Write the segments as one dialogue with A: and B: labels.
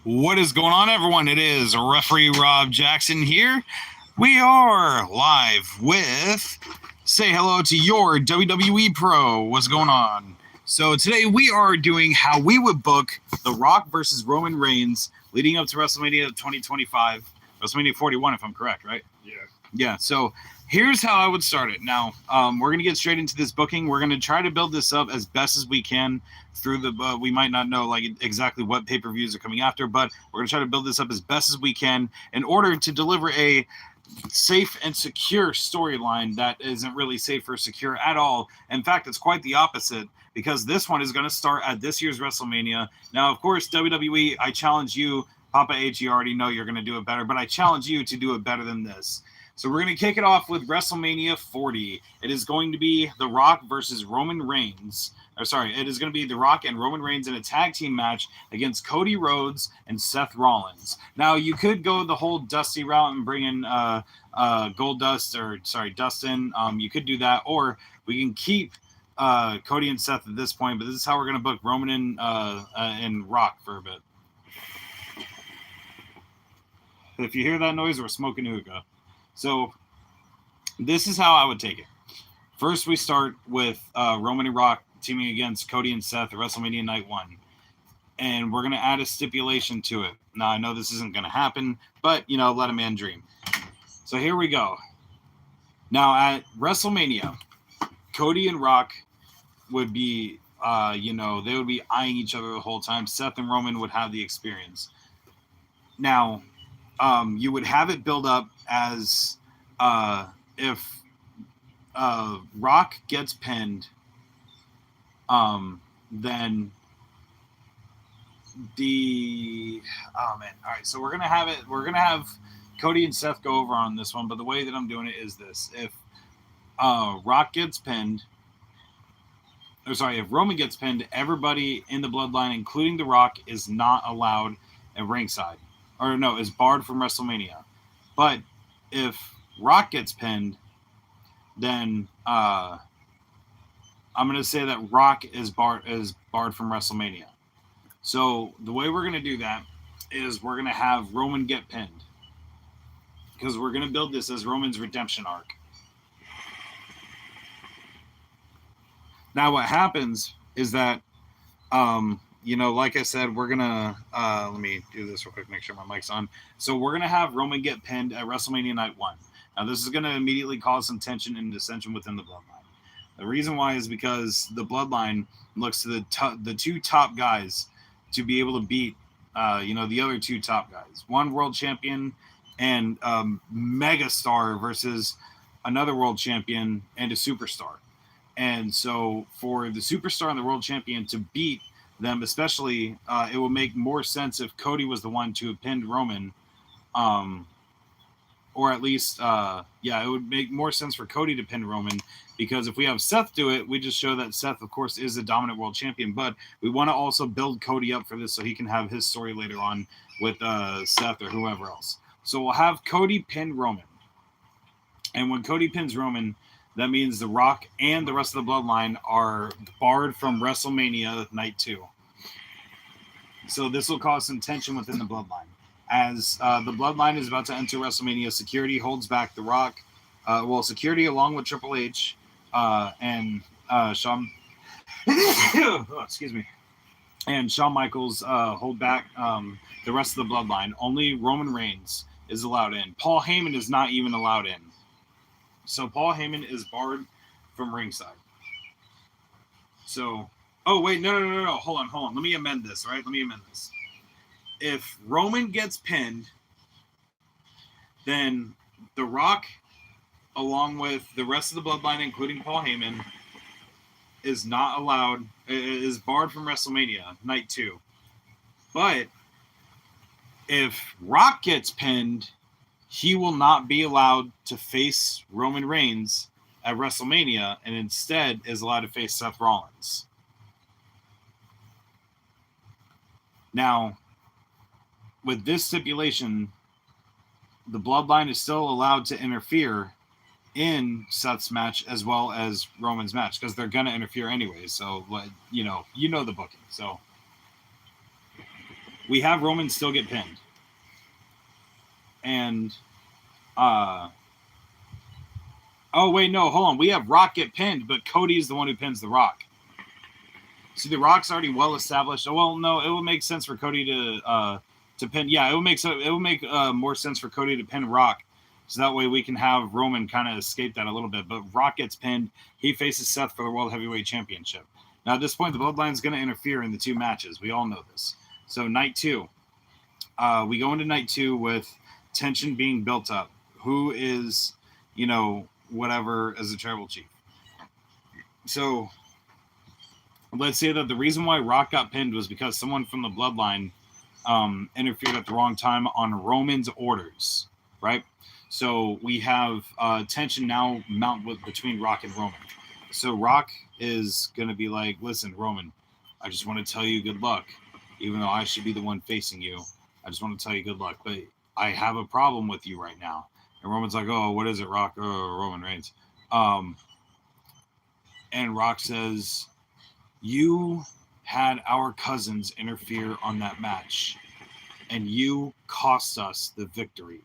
A: What is going on, everyone? It is referee Rob Jackson here. We are live with Say Hello to Your WWE Pro. What's going on? So today we are doing how we would book The Rock versus Roman Reigns leading up to WrestleMania 2025, WrestleMania 41, if I'm correct, right? Yeah, so here's how I would start it. Now, we're going to get straight into this booking. We're going to try to build this up as best as we can through the we might not know like exactly what pay-per-views are coming after, but we're going to try to build this up as best as we can in order to deliver a safe and secure storyline that isn't really safe or secure at all. In fact, it's quite the opposite, because this one is going to start at this year's WrestleMania. Now, of course, WWE, I challenge you, Papa H, you already know you're going to do it better, but I challenge you to do it better than this. So we're going to kick it off with WrestleMania 40. It is going to be The Rock versus Roman Reigns. It is going to be The Rock and Roman Reigns in a tag team match against Cody Rhodes and Seth Rollins. Now, you could go the whole Dusty route and bring in Dustin. You could do that, or we can keep Cody and Seth at this point, but this is how we're going to book Roman and Rock for a bit. If you hear that noise, we're smoking hookah. So this is how I would take it. First, we start with Roman and Rock teaming against Cody and Seth at WrestleMania Night 1. And we're going to add a stipulation to it. Now, I know this isn't going to happen, but, let a man dream. So here we go. Now, at WrestleMania, Cody and Rock would be, they would be eyeing each other the whole time. Seth and Roman would have the experience. Now, you would have it build up as if Rock gets pinned, then all right, so we're gonna have Cody and Seth go over on this one, but the way that I'm doing it is this: if Rock gets pinned, if Roman gets pinned, everybody in the bloodline, including The Rock, is not allowed at ringside. Is barred from WrestleMania. But if Rock gets pinned, then I'm going to say that Rock is barred from WrestleMania. So the way we're going to do that is we're going to have Roman get pinned, because we're going to build this as Roman's redemption arc. Now what happens is that like I said, we're going to, let me do this real quick, make sure my mic's on. So we're going to have Roman get pinned at WrestleMania Night 1. Now, this is going to immediately cause some tension and dissension within the bloodline. The reason why is because the bloodline looks to the two top guys to be able to beat, the other two top guys. One world champion and mega star versus another world champion and a superstar. And so for the superstar and the world champion to beat them, especially, it would make more sense if Cody was the one to have pinned Roman, or at least, it would make more sense for Cody to pin Roman, because if we have Seth do it, we just show that Seth, of course, is the dominant world champion, but we want to also build Cody up for this so he can have his story later on with Seth or whoever else. So we'll have Cody pin Roman, and when Cody pins Roman, that means The Rock and the rest of the bloodline are barred from WrestleMania Night 2. So this will cause some tension within the bloodline. As the bloodline is about to enter WrestleMania, security holds back The Rock. Security along with Triple H and Shawn... excuse me. And Shawn Michaels hold back the rest of the bloodline. Only Roman Reigns is allowed in. Paul Heyman is not even allowed in. So Paul Heyman is barred from ringside. So, no. Hold on. Let me amend this, all right? If Roman gets pinned, then The Rock, along with the rest of the bloodline, including Paul Heyman, is barred from WrestleMania Night 2. But if Rock gets pinned, he will not be allowed to face Roman Reigns at WrestleMania, and instead is allowed to face Seth Rollins. Now, with this stipulation, the bloodline is still allowed to interfere in Seth's match as well as Roman's match, because they're going to interfere anyway. So, you know the booking. So, we have Roman still get pinned. And oh wait, no, hold on. We have Rock get pinned, but Cody is the one who pins The Rock. See, The Rock's already well established. Oh well, no, it would make sense for Cody to pin. Yeah, it would make more sense for Cody to pin Rock, so that way we can have Roman kind of escape that a little bit. But Rock gets pinned. He faces Seth for the World Heavyweight Championship. Now at this point, the Bloodline's going to interfere in the two matches. We all know this. So night 2, we go into night 2 with tension being built up. Who is, whatever as the tribal chief. So let's say that the reason why Rock got pinned was because someone from the Bloodline interfered at the wrong time on Roman's orders, right? So we have tension now mount between Rock and Roman. So Rock is going to be like, listen, Roman, I just want to tell you good luck. Even though I should be the one facing you, I just want to tell you good luck. But I have a problem with you right now. And Roman's like, oh, what is it, Rock? Oh, Roman Reigns. And Rock says, you had our cousins interfere on that match, and you cost us the victory.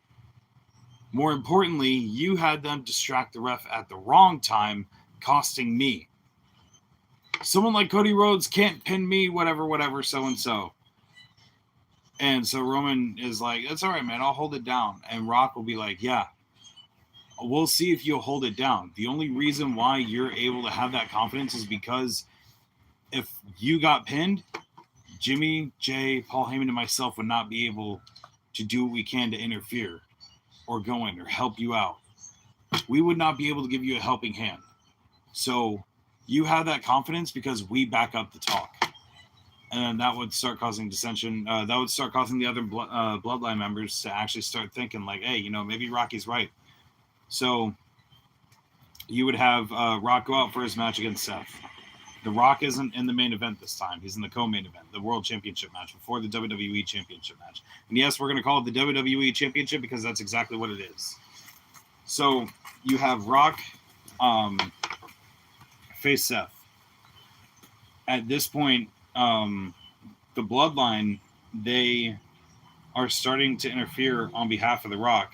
A: More importantly, you had them distract the ref at the wrong time, costing me. Someone like Cody Rhodes can't pin me, whatever, so-and-so. And so Roman is like, it's all right, man, I'll hold it down. And Rock will be like, yeah, we'll see if you'll hold it down. The only reason why you're able to have that confidence is because if you got pinned, Jimmy, Jay, Paul Heyman, and myself would not be able to do what we can to interfere or go in or help you out. We would not be able to give you a helping hand. So you have that confidence because we back up the talk. And that would start causing dissension. That would start causing the other Bloodline members to actually start thinking like, hey, maybe Rocky's right. So you would have Rock go out for his match against Seth. The Rock isn't in the main event this time. He's in the co-main event, the World Championship match before the WWE Championship match. And yes, we're going to call it the WWE Championship because that's exactly what it is. So you have Rock face Seth. At this point, the Bloodline, they are starting to interfere on behalf of The Rock.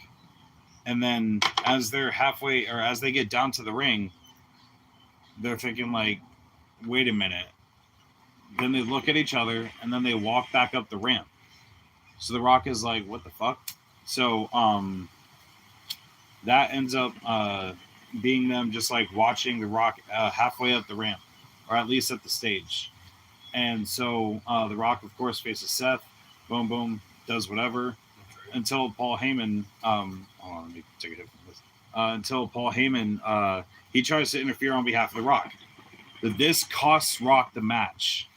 A: And then as they're halfway, or as they get down to the ring, they're thinking like, wait a minute. Then they look at each other and then they walk back up the ramp. So The Rock is like, what the fuck? So that ends up being them just like watching The Rock halfway up the ramp, or at least at the stage. And so The Rock, of course, faces Seth. Boom, boom, does whatever. Until Paul Heyman, hold on, let me take a hit from this. Until Paul Heyman, he tries to interfere on behalf of The Rock. This costs Rock the match.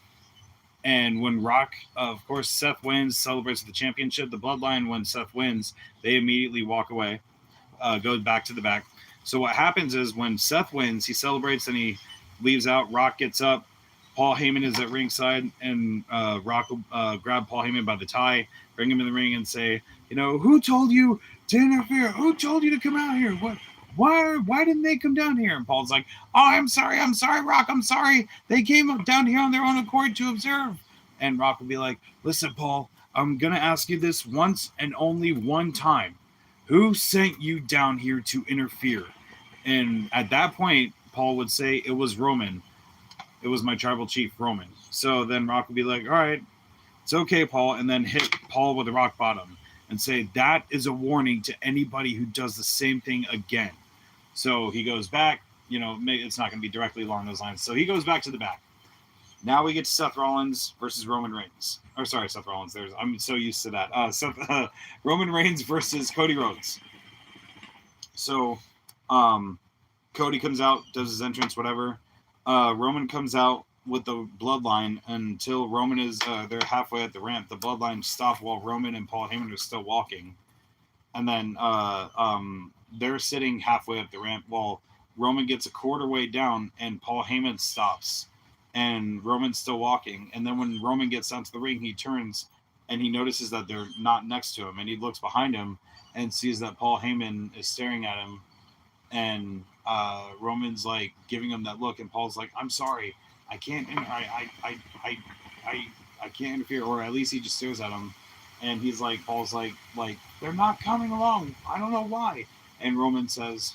A: And when Rock, of course, Seth wins, celebrates the championship. The Bloodline, when Seth wins, they immediately walk away, goes back to the back. So what happens is when Seth wins, he celebrates and he leaves out. Rock gets up. Paul Heyman is at ringside, and Rock will grab Paul Heyman by the tie, bring him in the ring, and say, who told you to interfere? Who told you to come out here? What? Why didn't they come down here? And Paul's like, oh, I'm sorry, Rock, I'm sorry. They came down here on their own accord to observe. And Rock will be like, listen, Paul, I'm going to ask you this once and only one time. Who sent you down here to interfere? And at that point, Paul would say, it was Roman. It was my tribal chief, Roman. So then Rock would be like, all right, it's okay, Paul. And then hit Paul with a rock bottom and say, that is a warning to anybody who does the same thing again. So he goes back, maybe it's not going to be directly along those lines. So he goes back to the back. Now we get to Seth Rollins versus Roman Reigns. Or sorry, Seth Rollins. I'm so used to that. Roman Reigns versus Cody Rhodes. So Cody comes out, does his entrance, whatever. Roman comes out with the Bloodline until Roman is they're halfway at the ramp. The Bloodline stop while Roman and Paul Heyman are still walking. And then they're sitting halfway up the ramp while Roman gets a quarter way down and Paul Heyman stops. And Roman's still walking. And then when Roman gets down to the ring, he turns and he notices that they're not next to him. And he looks behind him and sees that Paul Heyman is staring at him. And Roman's like giving him that look. And Paul's like, I'm sorry. I can't. I can't interfere, or at least he just stares at him, and he's like, Paul's like they're not coming along. I don't know why. And Roman says,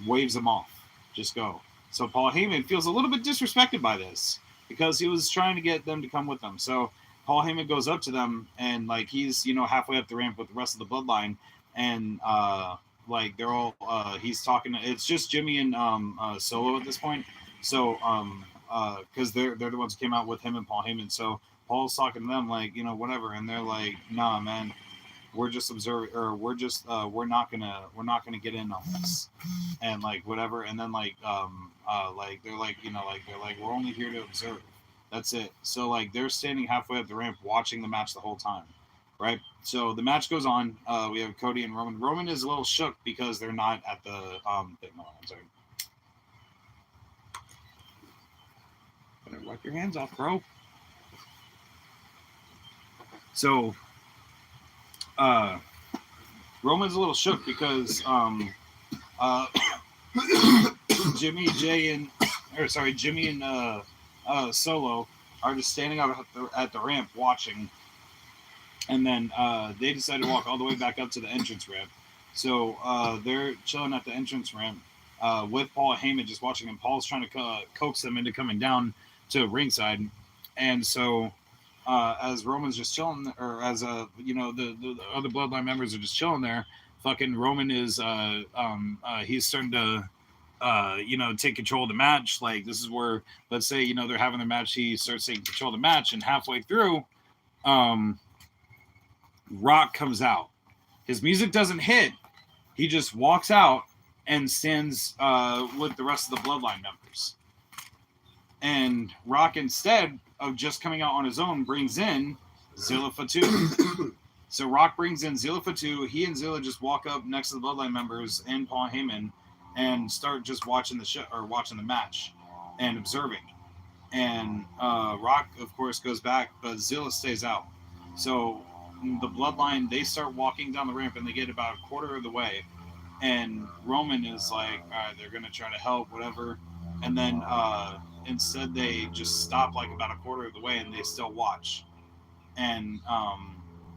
A: waves him off, just go. So Paul Heyman feels a little bit disrespected by this because he was trying to get them to come with him. So Paul Heyman goes up to them and like he's halfway up the ramp with the rest of the bloodline, and like they're all he's talking. It's just Jimmy and Solo at this point. So because they're the ones who came out with him and Paul Heyman. So Paul's talking to them like whatever, and they're like, nah, man. We're just observing, or we're not gonna get in on this, and like whatever, and then like they're like we're only here to observe. That's it. So like they're standing halfway up the ramp watching the match the whole time, right? So the match goes on. We have Cody and Roman. Roman is a little shook because they're not at the thing. No, I'm sorry. Better wipe your hands off, bro. So. Roman's a little shook because Jimmy and Solo are just standing out at the ramp watching, and then they decide to walk all the way back up to the entrance ramp. So they're chilling at the entrance ramp with Paul Heyman just watching, and Paul's trying to coax them into coming down to ringside, and so. As Roman's just chilling, or as the other bloodline members are just chilling there, fucking Roman is he's starting to take control of the match. Like this is where, let's say they're having their match, he starts taking control of the match, and halfway through, Rock comes out. His music doesn't hit. He just walks out and stands with the rest of the bloodline members. And Rock, instead of just coming out on his own, brings in Zilla Fatu. So Rock brings in Zilla Fatu. He and Zilla just walk up next to the bloodline members and Paul Heyman and start just watching the show, or watching the match and observing. And Rock, of course, goes back, but Zilla stays out. So the bloodline, they start walking down the ramp, and they get about a quarter of the way. And Roman is like, all right, they're going to try to help, whatever. And then instead they just stop like about a quarter of the way, and they still watch. And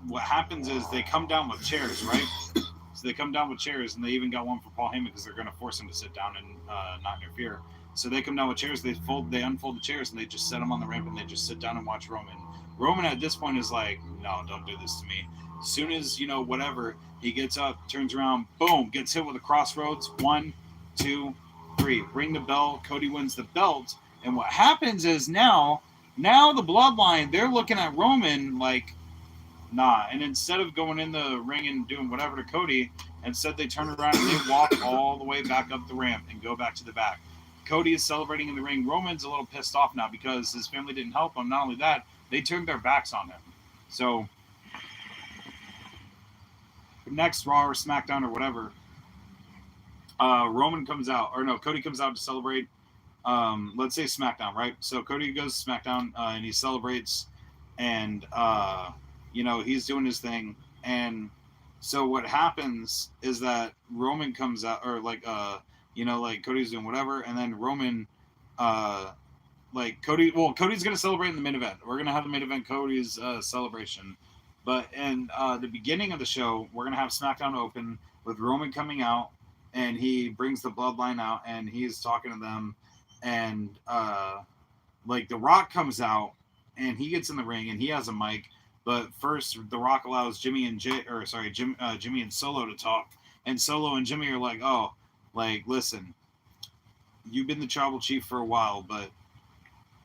A: what happens is they come down with chairs, right? So they come down with chairs, and they even got one for Paul Heyman because they're going to force him to sit down and not interfere. So they come down with chairs, they unfold the chairs, and they just set them on the ramp, and they just sit down and watch Roman. Roman at this point is like, no, don't do this to me. As soon as, whatever, he gets up, turns around, boom, gets hit with a crossroads. 1, 2, 3. Ring the bell. Cody wins the belt. And what happens is now the bloodline, they're looking at Roman like, nah. And instead of going in the ring and doing whatever to Cody, instead they turn around and they walk all the way back up the ramp and go back to the back. Cody is celebrating in the ring. Roman's a little pissed off now because his family didn't help him. Not only that, they turned their backs on him. So next Raw or SmackDown or whatever, Roman comes out, or no, Cody comes out to celebrate. Let's say SmackDown, right? So Cody goes to SmackDown and he celebrates, and he's doing his thing. And so what happens is that Roman comes out, or like Cody's doing whatever, and then Roman, Cody's gonna celebrate in the main event. We're gonna have the main event Cody's celebration. But in the beginning of the show, we're gonna have SmackDown open with Roman coming out, and he brings the bloodline out, and he's talking to them, and The Rock comes out, and he gets in the ring, and he has a mic. But first, The Rock allows Jimmy and Solo to talk, and Solo and Jimmy are like, oh, like, listen, you've been the tribal chief for a while, but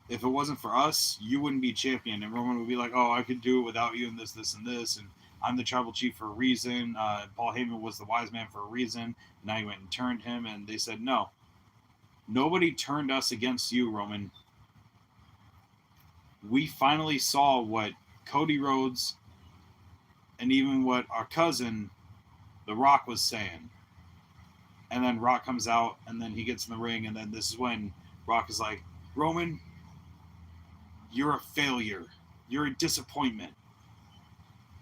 A: if it wasn't for us, you wouldn't be champion. And Roman would be like, oh, I could do it without you, and this, and this, and I'm the tribal chief for a reason. Paul Heyman was the wise man for a reason. Now you went and turned him, and they said, no. Nobody turned us against you, Roman. We finally saw what Cody Rhodes and even what our cousin, The Rock, was saying. And then Rock comes out, and then he gets in the ring, and then this is when Rock is like, Roman, you're a failure. You're a disappointment.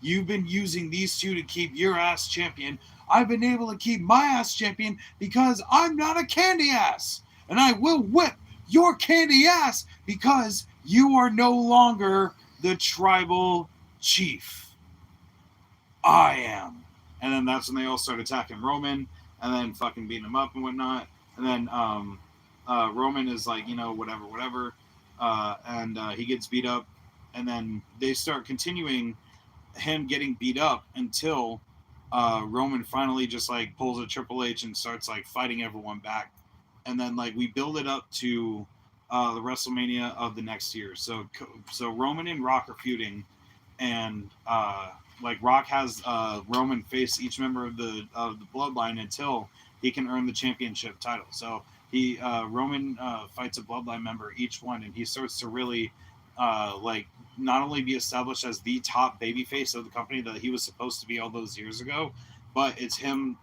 A: You've been using these two to keep your ass champion. I've been able to keep my ass champion because I'm not a candy ass. And I will whip your candy ass because You are no longer the tribal chief. I am. And then that's when they all start attacking Roman and then fucking beating him up and whatnot. And then Roman is like, whatever. And he gets beat up. And then they start continuing him getting beat up until Roman finally just like pulls a Triple H and starts like fighting everyone back. And then like we build it up to the WrestleMania of the next year. So Roman and Rock are feuding, and like Rock has Roman face each member of the Bloodline until he can earn the championship title. So Roman fights a Bloodline member each one, and he starts to really like not only be established as the top babyface of the company that he was supposed to be all those years ago, but it's him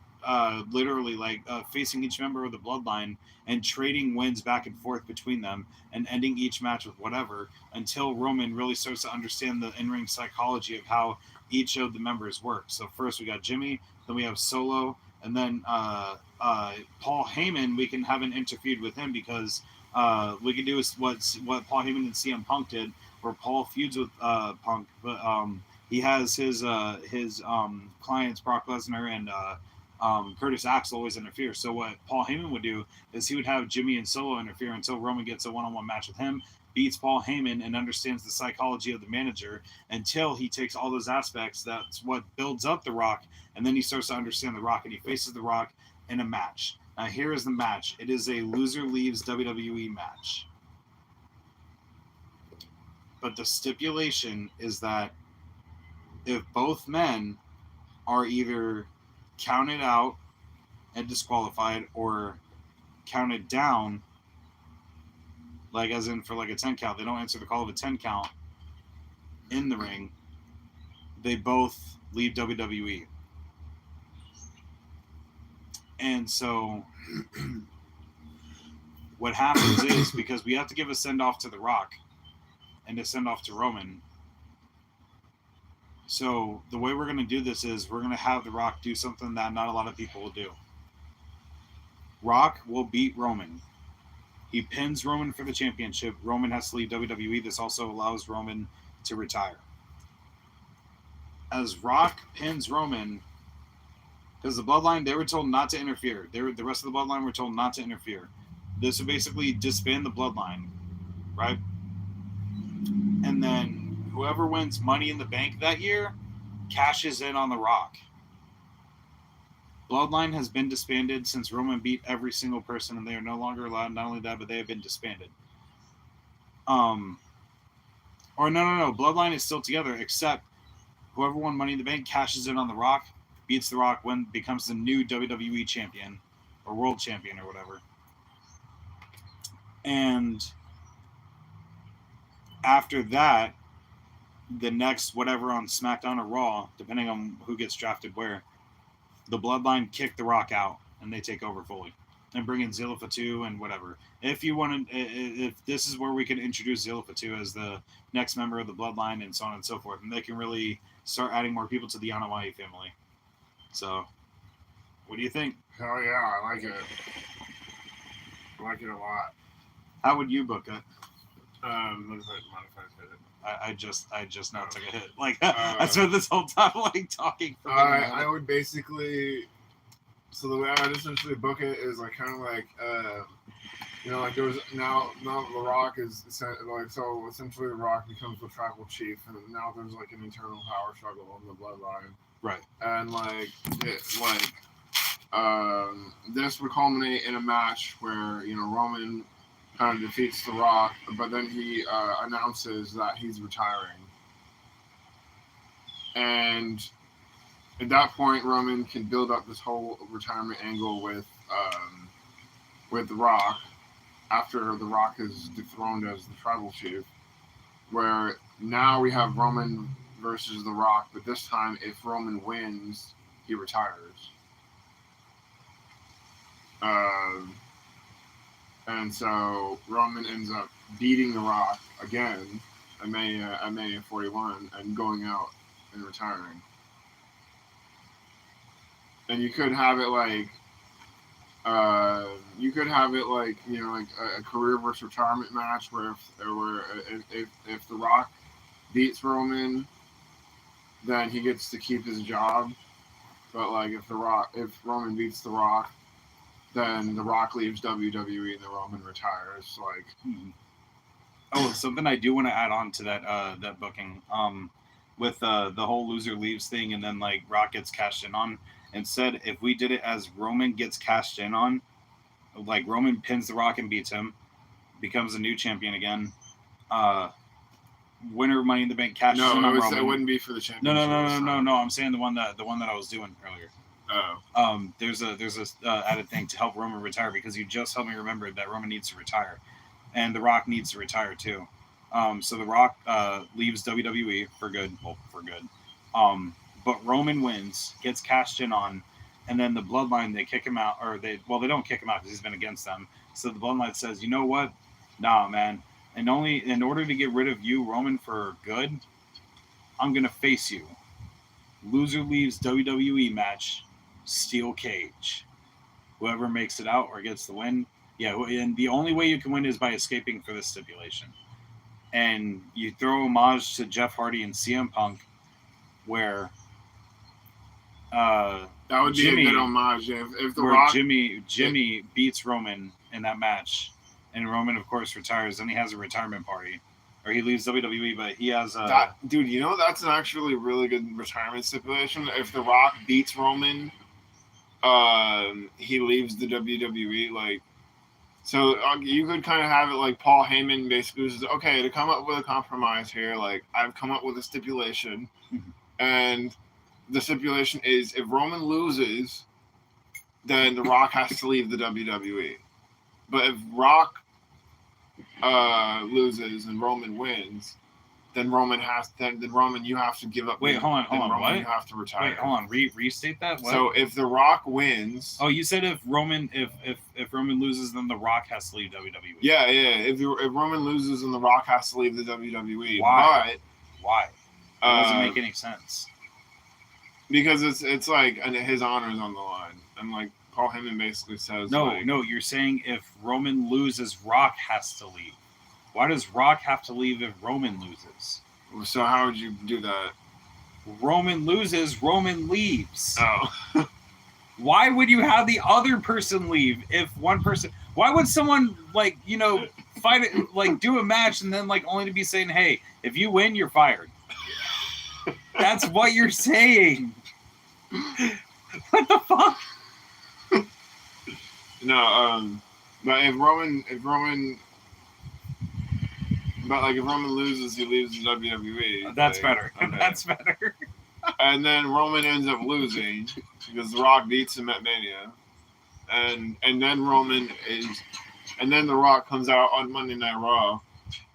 A: literally like facing each member of the Bloodline and trading wins back and forth between them and ending each match with whatever until Roman really starts to understand the in-ring psychology of how each of the members work. So first we got Jimmy, then we have Solo, and then Paul Heyman. We can have an interfeud with him because we can do what Paul Heyman and CM Punk did, where Paul feuds with Punk, but he has his clients Brock Lesnar and Curtis Axel always interfere. So what Paul Heyman would do is he would have Jimmy and Solo interfere until Roman gets a one-on-one match with him, beats Paul Heyman, and understands the psychology of the manager until he takes all those aspects. That's what builds up The Rock, and then he starts to understand The Rock, and he faces The Rock in a match. Now here is the match. It is a loser leaves WWE match. But the stipulation is that if both men are either counted out and disqualified or counted down, like as in for like a 10 count, they don't answer the call of a 10 count in the ring, they both leave WWE. And so what happens is, because we have to give a send-off to The Rock and a send-off to Roman, so the way we're going to do this is we're going to have The Rock do something that not a lot of people will do. Rock will beat Roman. He pins Roman for the championship. Roman has to leave WWE. This also allows Roman to retire. As Rock pins Roman, because the Bloodline, they were told not to interfere. The rest of the Bloodline were told not to interfere. This would basically disband the Bloodline, right? And then whoever wins Money in the Bank that year cashes in on The Rock. Bloodline has been disbanded since Roman beat every single person, and they are no longer allowed. Not only that, but they have been disbanded. No. Bloodline is still together, except whoever won Money in the Bank cashes in on The Rock, beats The Rock, becomes the new WWE champion or world champion or whatever. And after that, the next whatever on SmackDown or Raw, depending on who gets drafted where, the Bloodline kick The Rock out and they take over fully and bring in Zilla Fatu and whatever. If this is where we can introduce Zilla Fatu as the next member of the Bloodline and so on and so forth, and they can really start adding more people to the Anoa'i family. So, what do you think?
B: Hell yeah, I like it. I like it a lot.
A: How would you book it? I just now took a hit. Like I spent this whole time like talking.
B: I would basically. So the way I would essentially book it is like kind of like like there's now The Rock is like, so essentially The Rock becomes the tribal chief, and now there's like an internal power struggle in the Bloodline.
A: Right.
B: And this would culminate in a match where Roman kind of defeats The Rock, but then he announces that he's retiring. And at that point, Roman can build up this whole retirement angle with The Rock after The Rock is dethroned as the tribal chief, where now we have Roman versus The Rock, but this time if Roman wins, he retires. And so Roman ends up beating The Rock again at Mania 41 and going out and retiring. And you could have it like You could have it like like a career versus retirement match where if The Rock beats Roman, then he gets to keep his job. But like if Roman beats The Rock, then The Rock leaves WWE and the Roman retires. Like,
A: oh, something I do want to add on to that booking. With the whole loser leaves thing, and then like Rock gets cashed in on. Instead, if we did it as Roman gets cashed in on, like Roman pins The Rock and beats him, becomes a new champion again. Winner of Money in the Bank cashes in on Roman.
B: It wouldn't be for the championship.
A: No. I'm saying the one that I was doing earlier.
B: Oh.
A: There's a added thing to help Roman retire, because you just helped me remember that Roman needs to retire, and The Rock needs to retire too. So The Rock leaves WWE for good. Well, for good. But Roman wins, gets cashed in on, and then the Bloodline, they kick him out, or they don't kick him out because he's been against them. So the Bloodline says, you know what? Nah, man. And only in order to get rid of you, Roman, for good, I'm gonna face you. Loser leaves WWE match, steel cage. Whoever makes it out or gets the win. Yeah, and the only way you can win is by escaping for this stipulation. And you throw homage to Jeff Hardy and CM Punk, where
B: that would be a good homage if the
A: where
B: Rock
A: Jimmy beats Roman in that match, and Roman of course retires. Then he has a retirement party, or he leaves WWE, but he has
B: dude. That's an actually really good retirement stipulation. If the Rock beats Roman, he leaves the WWE. Like, so you could kind of have it like Paul Heyman basically says, okay, to come up with a compromise here, like I've come up with a stipulation, and the stipulation is if Roman loses, then The Rock has to leave the WWE. But if Rock loses and Roman wins, then Roman you have to give up.
A: Wait, hold on.
B: Roman,
A: what?
B: You have to retire.
A: Wait, hold on. Restate that. What?
B: So if The Rock wins,
A: you said if Roman loses, then The Rock has to leave WWE.
B: Yeah. If Roman loses, then The Rock has to leave the WWE.
A: Why? Why? That doesn't make any sense.
B: Because it's like his honor is on the line, and like Paul Heyman basically says,
A: no, you're saying if Roman loses, Rock has to leave. Why does Rock have to leave if Roman loses?
B: So how would you do that?
A: Roman loses, Roman leaves.
B: Oh.
A: Why would you have the other person leave if one person? Why would someone fight it, do a match and then only to be saying, hey, if you win, you're fired? That's what you're saying. What the fuck?
B: No, but if Roman loses, he leaves the WWE.
A: That's better. Okay. That's better.
B: And then Roman ends up losing because The Rock beats him at Mania, and then The Rock comes out on Monday Night Raw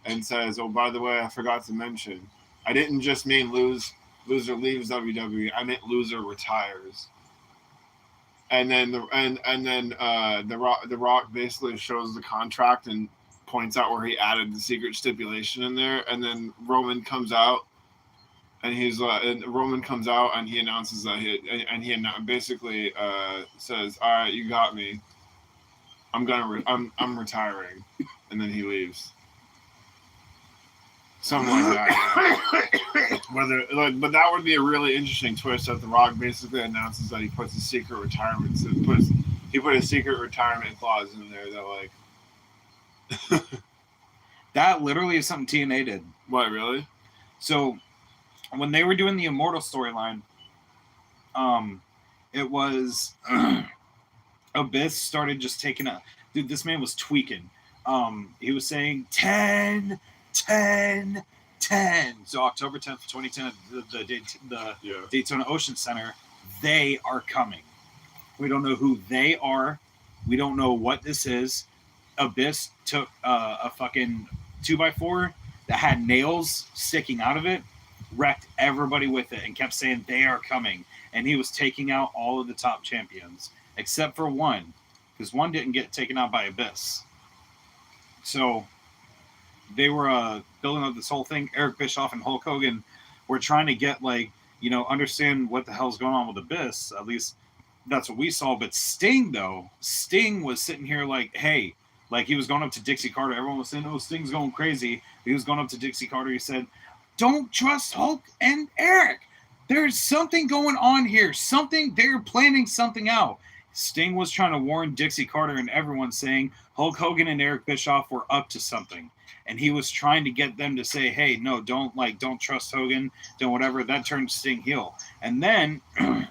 B: and says, "Oh, by the way, I forgot to mention, I didn't just mean loser leaves WWE. I meant loser retires." And then the Rock basically shows the contract and points out where he added the secret stipulation in there. And then Roman comes out, and Roman comes out and he announces that he basically says, "All right, you got me. I'm retiring," and then he leaves. Something like that. But that would be a really interesting twist that The Rock basically announces that he puts a secret retirement. He put a secret retirement clause in there that
A: that literally is something TNA did.
B: What, really?
A: So when they were doing the Immortal storyline, it was Abyss started just taking a dude. This man was tweaking. He was saying 10. So October 10th, 2010, the Daytona Ocean Center, they are coming. We don't know who they are. We don't know what this is. Abyss took a fucking 2x4 that had nails sticking out of it, wrecked everybody with it, and kept saying they are coming. And he was taking out all of the top champions, except for one, because one didn't get taken out by Abyss. So they were building up this whole thing. Eric Bischoff and Hulk Hogan were trying to get understand what the hell's going on with Abyss. At least That's what we saw. But Sting, though, Sting was sitting here like, hey, like he was going up to Dixie Carter. Everyone was saying, oh, Sting's going crazy. He was going up to Dixie Carter. He said, don't trust Hulk and Eric. There's something going on here. They're planning something out. Sting was trying to warn Dixie Carter and everyone, saying Hulk Hogan and Eric Bischoff were up to something. And he was trying to get them to say, hey, no, don't trust Hogan, don't whatever. That turned Sting heel. And then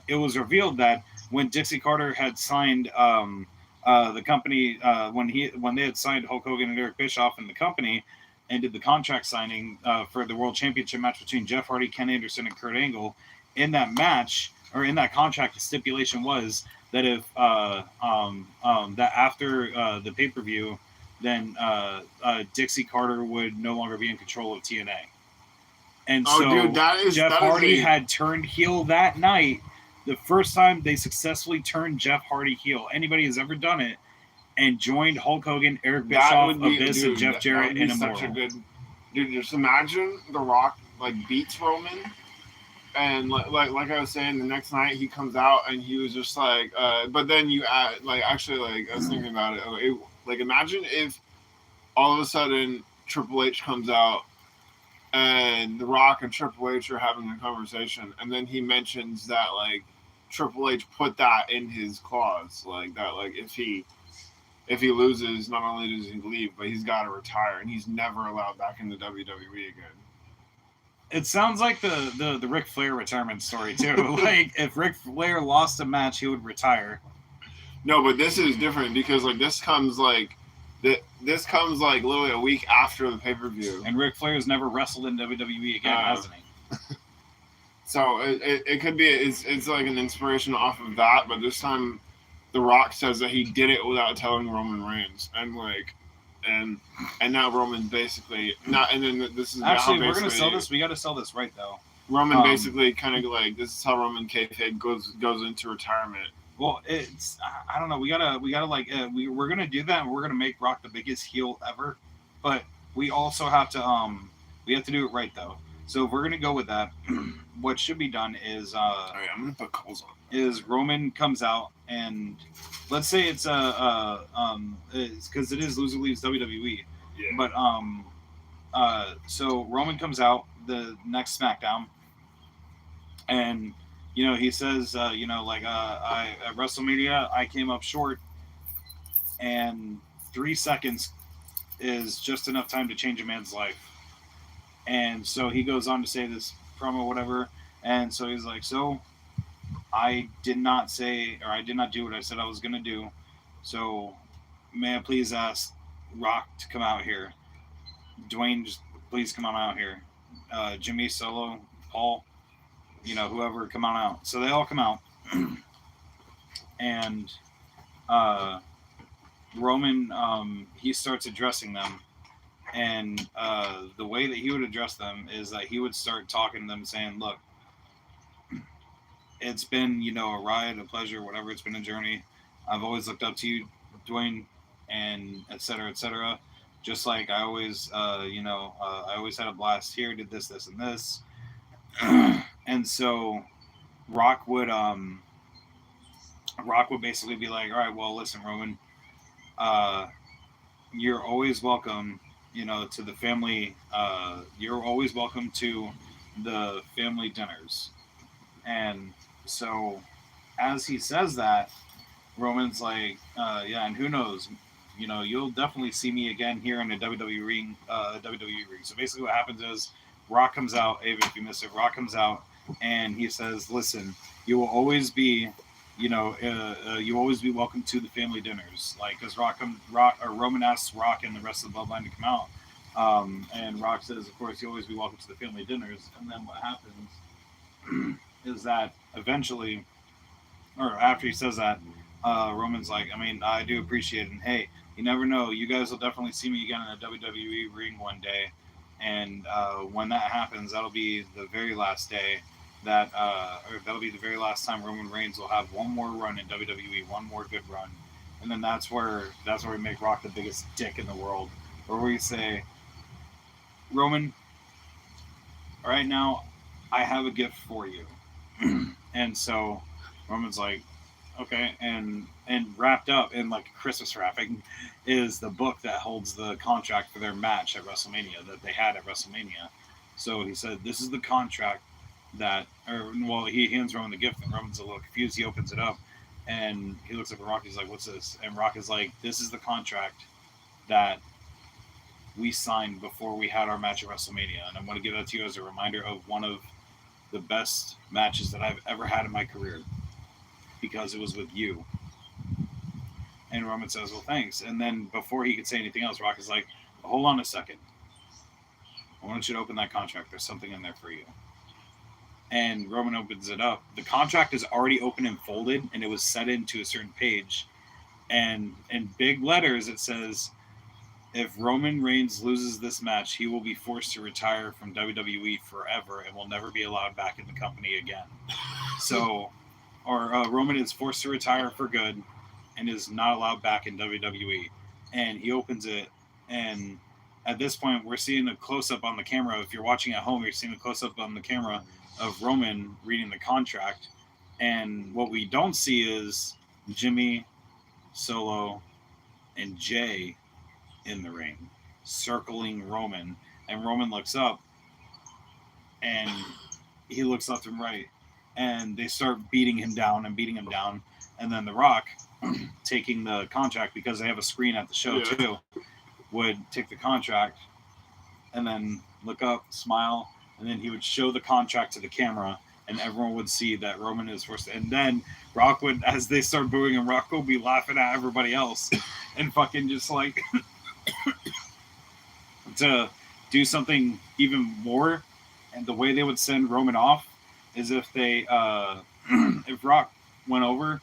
A: it was revealed that when Dixie Carter had signed the company, when they had signed Hulk Hogan and Eric Bischoff in the company, and did the contract signing for the World Championship match between Jeff Hardy, Ken Anderson, and Kurt Angle. In that match, or in that contract, the stipulation was that if that after the pay-per-view, then Dixie Carter would no longer be in control of TNA. And Jeff Hardy had turned heel that night. The first time they successfully turned Jeff Hardy heel. Anybody has ever done it. And joined Hulk Hogan, Eric Bischoff, Abyss, and Jeff Jarrett in Immortal.
B: Dude, just imagine The Rock beats Roman, and like I was saying, the next night he comes out and he was just but then you add I was thinking about it. Imagine if all of a sudden Triple H comes out and The Rock and Triple H are having a conversation, and then he mentions that Triple H put that in his clause, if he loses, not only does he leave, but he's got to retire, and he's never allowed back in the WWE again.
A: It sounds like the Ric Flair retirement story too. If Ric Flair lost a match, he would retire.
B: No, but this is different because this comes literally a week after the pay-per-view.
A: And Ric Flair's never wrestled in WWE again, hasn't he?
B: So it could be it's an inspiration off of that, but this time The Rock says that he did it without telling Roman Reigns, and now Roman basically not. And then this is
A: actually we're gonna sell this. We got to sell this right though.
B: Roman basically kind of this is how Roman kayfabe goes into retirement.
A: Well, it's I don't know. We gotta we're gonna do that, and we're gonna make Rock the biggest heel ever, but we also have to we have to do it right though. So if we're gonna go with that, what should be done is
B: I'm gonna put coals on.
A: Is Roman comes out, and let's say it's because it is loser leaves WWE.
B: Yeah.
A: But so Roman comes out the next SmackDown, and he says I at WrestleMania I came up short, and 3 seconds is just enough time to change a man's life. And so he goes on to say this promo, whatever, and so he's like, so I did not do what I said I was going to do. So may I please ask Rock to come out here? Dwayne, just please come on out here. Jimmy, Solo, Paul, whoever, come on out. So they all come out. And Roman, he starts addressing them. And the way that he would address them is that he would start talking to them saying, look, it's been, a ride, a pleasure, whatever. It's been a journey. I've always looked up to you, Dwayne, and et cetera, just like I always, I always had a blast here, did this, and this. And so Rock would basically be like, all right, well, listen, Roman, you're always welcome, to the family. You're always welcome to the family dinners. And so as he says that, Roman's like, yeah, and who knows, you'll definitely see me again here in a WWE ring. So basically what happens is Rock comes out, even if you miss it, Rock comes out and he says, listen, you will always be, you always be welcome to the family dinners. Because Roman asks Rock and the rest of the bloodline to come out. And Rock says, of course, you'll always be welcome to the family dinners. And then what happens is that eventually, or after he says that, Roman's like, I mean, I do appreciate it. And hey, you never know. You guys will definitely see me again in a WWE ring one day. And when that happens, that'll be the very last day or that'll be the very last time Roman Reigns will have one more run in WWE, one more good run. And then that's where we make Rock the biggest dick in the world. Where we say, Roman, right now, I have a gift for you. And so Roman's like, Okay, and wrapped up in like Christmas wrapping is the book that holds the contract for their match at WrestleMania that they had at WrestleMania. So he said, "This is the contract that," or well, he hands Roman the gift, and Roman's a little confused. He opens it up, and he looks up at Rock. He's like, "What's this?" And Rock is like, "This is the contract that we signed before we had our match at WrestleMania, and I'm going to give that to you as a reminder of one of the best matches that I've ever had in my career because it was with you." And Roman says, "Well, thanks." And then before he could say anything else, Rock is like, "Hold on a second. I want you to open that contract. There's something in there for you." And Roman opens it up. The contract is already open and folded, and it was set into a certain page. And in big letters, it says, "If Roman Reigns loses this match, he will be forced to retire from WWE forever and will never be allowed back in the company again." So, or Roman is forced to retire for good and is not allowed back in WWE. And he opens it, and at this point, we're seeing a close up on the camera. If you're watching at home, you're seeing a close up on the camera of Roman reading the contract. And what we don't see is Jimmy, Solo, and Jay in the ring, circling Roman. And Roman looks up, and he looks left and right, and they start beating him down and beating him down. And then The Rock, taking the contract, because they have a screen at the show too, would take the contract and then look up, smile, and then he would show the contract to the camera, and everyone would see that Roman is forced. And then Rock would, as they start booing him, Rock would be laughing at everybody else and fucking just like to do something even more. And the way they would send Roman off is if they if Rock went over,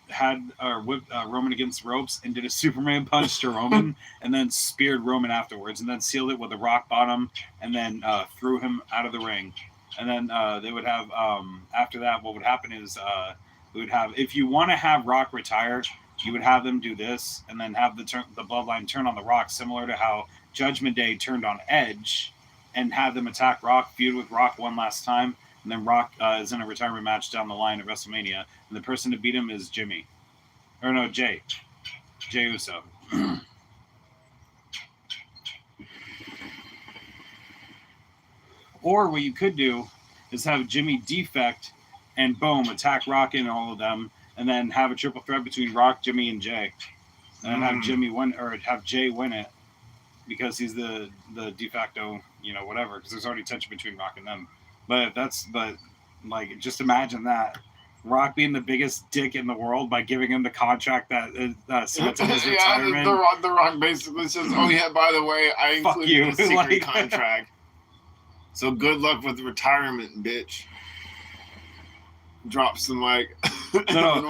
A: had whipped Roman against the ropes and did a Superman punch to Roman, and then speared Roman afterwards, and then sealed it with a rock bottom, and then threw him out of the ring. And then they would have after that, what would happen is we would have, if you want to have Rock retire, you would have them do this, and then have the bloodline turn on The Rock, similar to how Judgment Day turned on Edge, and have them attack Rock, feud with Rock one last time, and then Rock is in a retirement match down the line at WrestleMania, and the person to beat him is Jimmy. Or no, Jay Uso. Or what you could do is have Jimmy defect and boom, attack Rock and all of them, and then have a triple threat between Rock, Jimmy, and Jay. And have Jimmy win, or have Jay win it, because he's the de facto, whatever, because there's already tension between Rock and them. But like, just imagine that. Rock being the biggest dick in the world by giving him the contract that cements his retirement.
B: The Rock basically says, "Oh yeah, by the way, I included a secret contract. So good luck with retirement, bitch." Drops the mic.
A: No,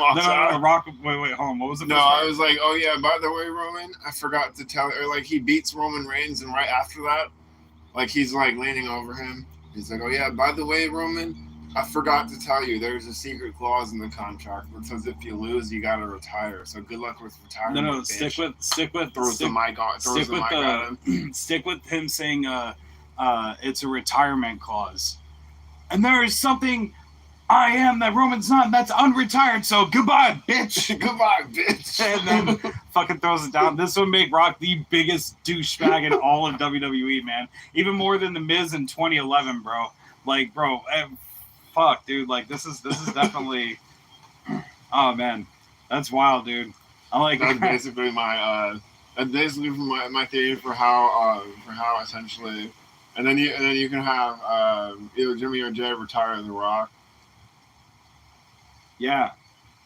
A: Rock. Wait, hold on. What was the?
B: No, I was like, "Oh yeah, by the way, Roman, I forgot to tell." Or like he beats Roman Reigns, and right after that, like he's like leaning over him. He's like, "Oh yeah, by the way, Roman, I forgot to tell you, there's a secret clause in the contract that says if you lose, you gotta retire. So good luck with retirement."
A: No,
B: bitch.
A: stick with
B: throws the mic on. Throws the mic at him.
A: Stick with him saying, it's a retirement clause, and there is something I am that Roman's not, and that's unretired. So goodbye, bitch.
B: Goodbye, bitch.
A: And then fucking throws it down. This would make Rock the biggest douchebag in all of WWE, man. Even more than The Miz in 2011, bro. Like, bro. Fuck, dude! Like, this is definitely. Oh man, that's wild, dude. I'm like,
B: that's basically my my theory for how essentially, and then you can have either Jimmy or Jay retire The Rock.
A: Yeah,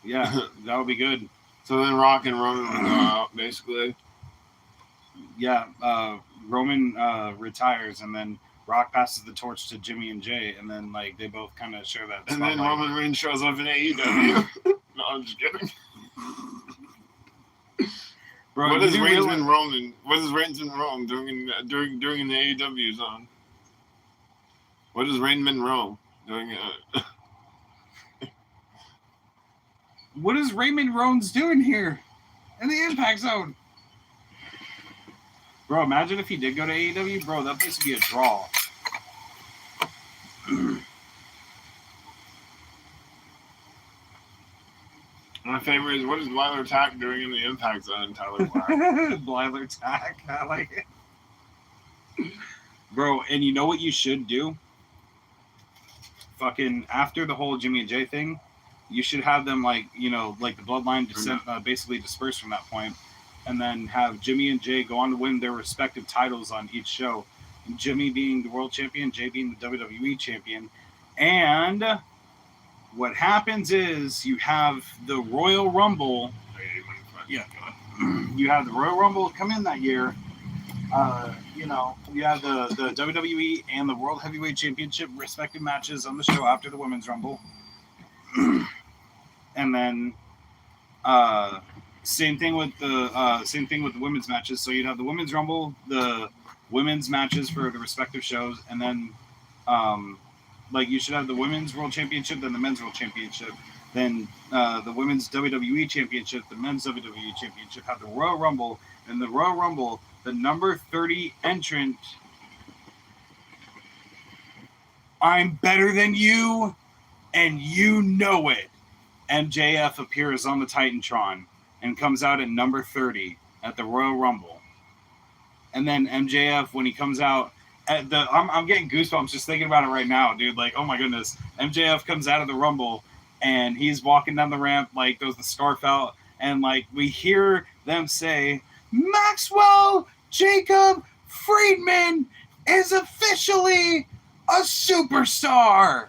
A: that would be good.
B: So then Rock and Roman would go out, basically.
A: Yeah, Roman retires, and then Rock passes the torch to Jimmy and Jay, and then like they both kind of share that.
B: And then Roman Reigns shows up in AEW. No, I'm just kidding. Bro, what is Reigns and Roman? What is Reigns and Rome doing in the AEW zone? What is Raymond Rome doing?
A: What is Raymond Rones doing here in the Impact Zone? Bro, imagine if he did go to AEW, bro. That place would be a draw.
B: My favorite is, what is Blyler Tack doing in the Impact Zone, Tyler Black?
A: Blyler Tack. I like it. Bro, and you know what you should do? Fucking after the whole Jimmy and Jay thing, you should have them like the bloodline basically disperse from that point, and then have Jimmy and Jay go on to win their respective titles on each show. Jimmy being the world champion, Jay being the WWE champion. And what happens is you have the Royal Rumble. Yeah. You have the Royal Rumble come in that year. You have the WWE and the World Heavyweight Championship respective matches on the show after the Women's Rumble. And then same thing with the women's matches. So you'd have the Women's Rumble, the women's matches for the respective shows, and then you should have the Women's World Championship, then the Men's World Championship, then the Women's WWE Championship, the Men's WWE Championship, have the Royal Rumble, and the Royal Rumble, the number 30 entrant, I'm better than you, and you know it. MJF appears on the Titantron and comes out at number 30 at the Royal Rumble. And then MJF, when he comes out at I'm getting goosebumps just thinking about it right now, dude. Like, oh my goodness. MJF comes out of the Rumble and he's walking down the ramp, like, goes the scarf out, and like we hear them say, Maxwell Jacob Friedman is officially a superstar.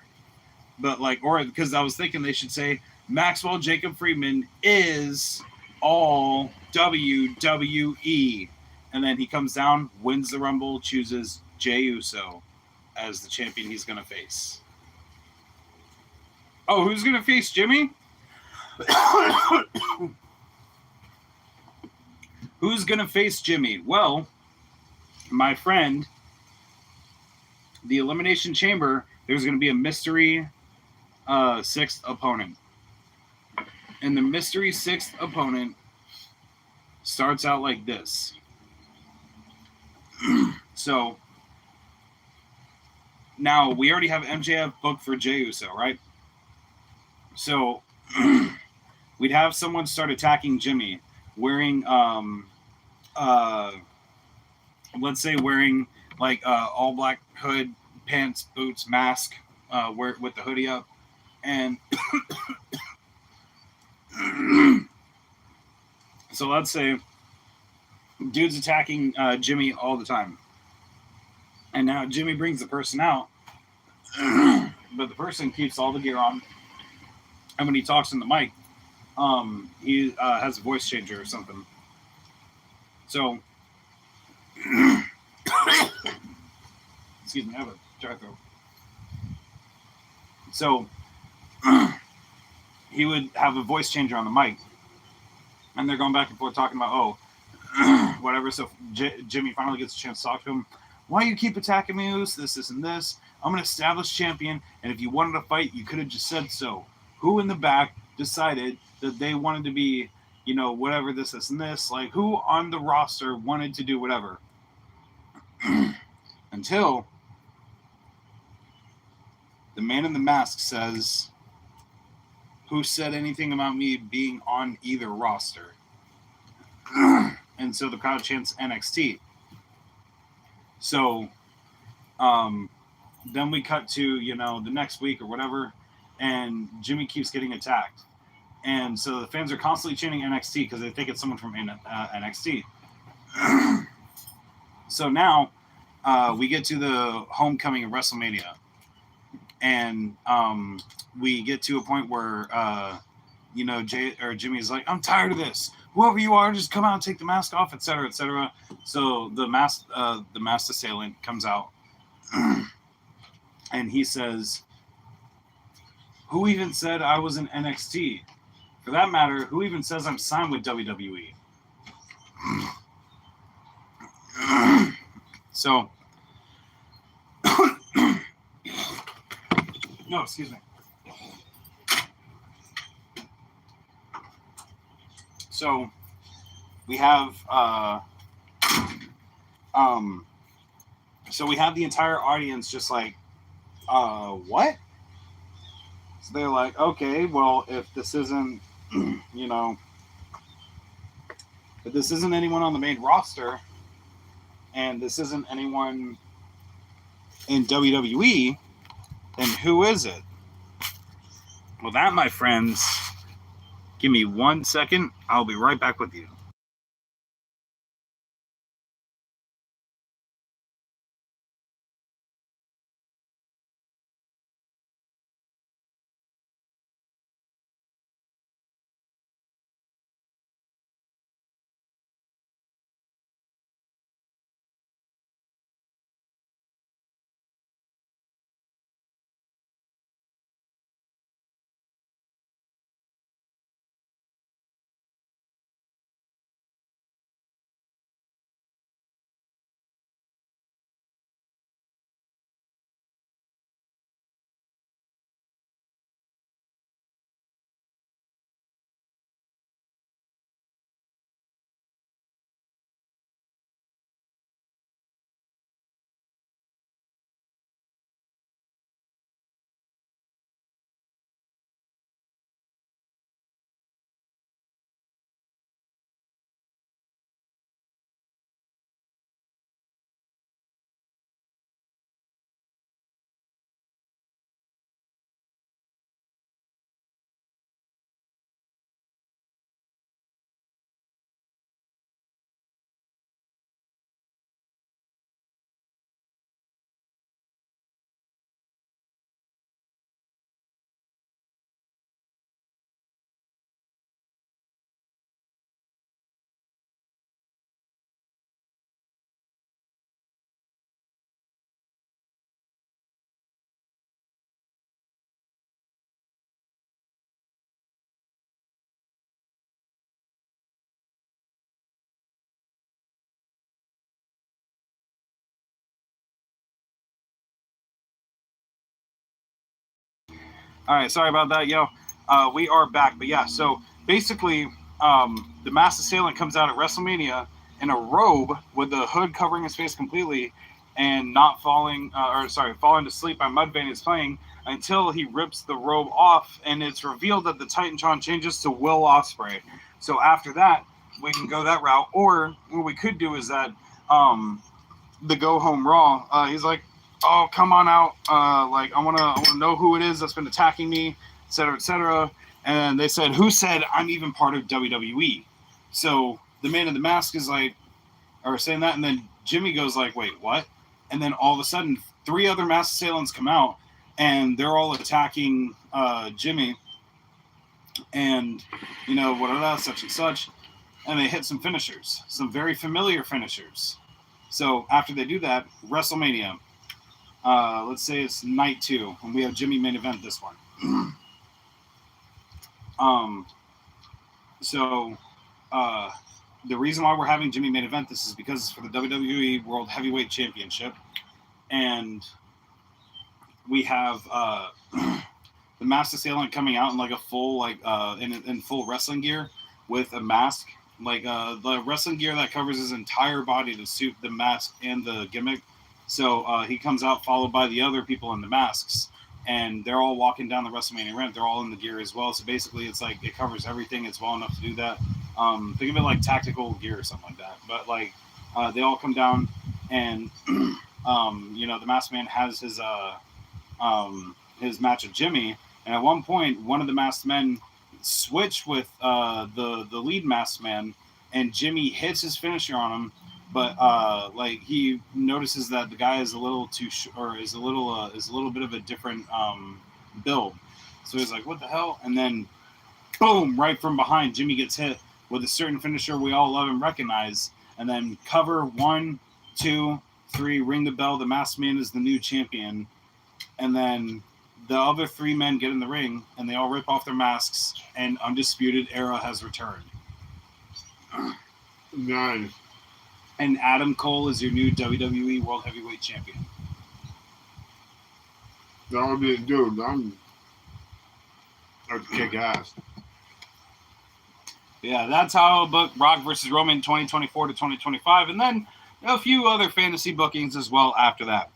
A: But because I was thinking they should say Maxwell Jacob Friedman is all WWE. And then he comes down, wins the Rumble, chooses Jey Uso as the champion he's going to face. Oh, who's going to face Jimmy? Who's going to face Jimmy? Well, my friend, the Elimination Chamber, there's going to be a mystery sixth opponent. And the mystery sixth opponent starts out like this. So, now we already have MJF booked for Jey Uso, right? So, we'd have someone start attacking Jimmy wearing, let's say wearing all black hood, pants, boots, mask, with the hoodie up, and so let's say dude's attacking Jimmy all the time, and now Jimmy brings the person out, but the person keeps all the gear on, and when he talks in the mic, he has a voice changer or something. So, excuse me, I have a dry throat. So, he would have a voice changer on the mic, and they're going back and forth talking about, whatever. So Jimmy finally gets a chance to talk to him. Why do you keep attacking me? This, and this. I'm an established champion, and if you wanted to fight, you could have just said so. Who in the back decided that they wanted to be, whatever, this, and this? Like, who on the roster wanted to do whatever? Until the man in the mask says, who said anything about me being on either roster? And so the crowd chants NXT. So then we cut to, the next week or whatever, and Jimmy keeps getting attacked. And so the fans are constantly chanting NXT because they think it's someone from NXT. So now we get to the homecoming of WrestleMania. And we get to a point where, Jimmy is like, I'm tired of this. Whoever you are, just come out and take the mask off, etc., etc. So the masked assailant comes out, and he says, who even said I was in NXT? For that matter, who even says I'm signed with WWE? So, no, excuse me. So we have the entire audience just like, what? So they're like, okay, well, if this isn't you know, if this isn't anyone on the main roster, and this isn't anyone in WWE, then who is it? Well, that, my friends, give me 1 second. I'll be right back with you. All right, sorry about that, yo. We are back, but yeah. So basically, the masked assailant comes out at WrestleMania in a robe with the hood covering his face completely, and not falling, falling to sleep by Mudvayne is playing until he rips the robe off, and it's revealed that the Titantron changes to Will Ospreay. So after that, we can go that route, or what we could do is that the Go Home Raw. He's like, "Oh, come on out! Like, I wanna know who it is that's been attacking me, etc., etc." And they said, "Who said I'm even part of WWE?" So the Man in the Mask is like, or saying that, and then Jimmy goes like, "Wait, what?" And then all of a sudden, 3 other masked assailants come out, and they're all attacking Jimmy, and whatever, such and such, and they hit some finishers, some very familiar finishers. So after they do that, WrestleMania. Let's say it's night 2, and we have Jimmy main event this one. So the reason why we're having Jimmy main event this is because it's for the WWE World Heavyweight Championship, and we have the masked assailant coming out in like a full in full wrestling gear with a mask, like the wrestling gear that covers his entire body to suit the mask and the gimmick. So he comes out followed by the other people in the masks, and they're all walking down the WrestleMania ramp. They're all in the gear as well. So basically, it's like it covers everything. It's well enough to do that. Think of it like tactical gear or something like that. But like they all come down, and the Masked Man has his match with Jimmy. And at one point, one of the masked men switch with the lead masked man, and Jimmy hits his finisher on him. But like he notices that the guy is a little too is a little bit of a different build. So he's like, "What the hell?" And then, boom! Right from behind, Jimmy gets hit with a certain finisher we all love and recognize. And then cover 1, 2, 3, ring the bell. The Masked Man is the new champion. And then the other 3 men get in the ring, and they all rip off their masks, and Undisputed Era has returned.
B: Nice.
A: And Adam Cole is your new WWE World Heavyweight Champion.
B: That would be a dude. I'd kick ass.
A: Yeah, that's how I'll book Rock versus Roman 2024 to 2025, and then a few other fantasy bookings as well after that.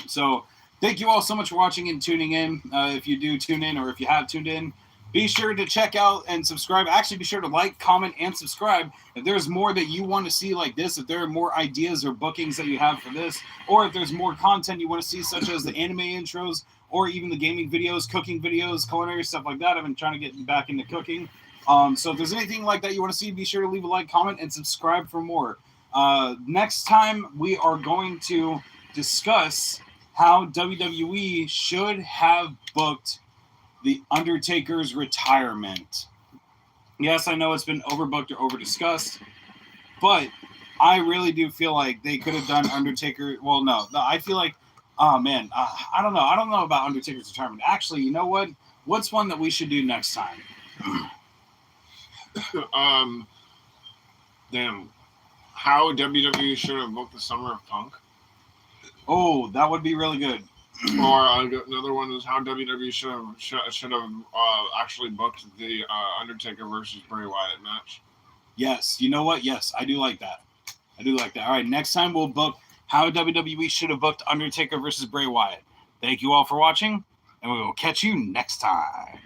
A: So thank you all so much for watching and tuning in. If you do tune in, or if you have tuned in, Be sure to check out and subscribe. Actually, be sure to like, comment, and subscribe. If there's more that you want to see like this, if there are more ideas or bookings that you have for this, or if there's more content you want to see, such as the anime intros, or even the gaming videos, cooking videos, culinary stuff like that. I've been trying to get back into cooking. So if there's anything like that you want to see, be sure to leave a like, comment, and subscribe for more. Next time, we are going to discuss how WWE should have booked The Undertaker's retirement. Yes, I know it's been overbooked or overdiscussed, but I really do feel like they could have done Undertaker. Well, no, I feel like, oh man, I don't know. I don't know about Undertaker's retirement. Actually, you know what? What's one that we should do next time?
B: How WWE should have booked the Summer of Punk.
A: Oh, that would be really good.
B: Or another one is how WWE should have actually booked the Undertaker versus Bray Wyatt match.
A: Yes, you know what? Yes, I do like that. All right, next time we'll book how WWE should have booked Undertaker versus Bray Wyatt. Thank you all for watching, and we will catch you next time.